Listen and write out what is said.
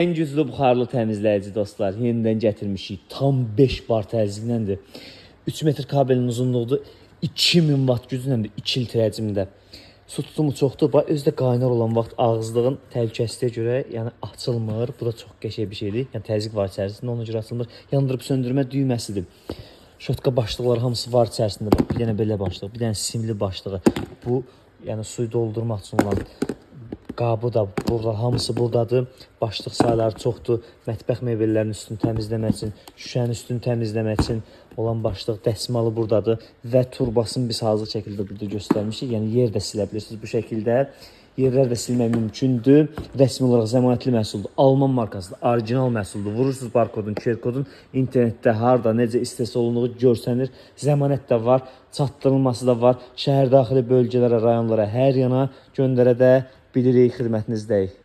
En güclü buxarlı təmizləyici dostlar, yenidən gətirmişik. Tam 5 bar təzyiqləndir. 3 metr kabelin uzunluğudur. 2000 watt gücləndir 2 litr həcmdə. Su tutumu çoxdur. Bax özü də qaynar olan vaxt ağızlığın təhlükəsizliyə görə, yəni açılmır. Bu da çox qəşəng bir şeydir. Yəni təzyiq var içərisində, ona görə açılmır. Yandırıb söndürmə düyməsidir. Şotka başlıqları hamısı var içərisində. Bax bir dənə belə başlıq, bir dənə simli başlığı. Bu yəni suyu doldurmaq üçün olan qabı da burada, hamısı buradadır. Başlıq sayıları çoxdur. Mətbəx mebellərinin üstünü təmizləmək üçün, şüşənin üstünü təmizləmək üçün olan başlıq, dəsmalı buradadır və turbasını biz hazır şəkildə burada göstərmişik. Yəni yer də silə bilirsiniz bu şəkildə. Yerlər də silmək mümkündür. Rəsmi olaraq zəmanətli məhsuldur. Alman markasıdır, orijinal məhsuldur. Vurursunuz barkodun, QR kodun, internetdə harda, necə istehsal olunduğu görsənir. Zəmanət də var, çatdırılması da var. Şəhər daxili bölgələrə, rayonlara, hər yana göndərə də bilirik, xidmətinizdəyik.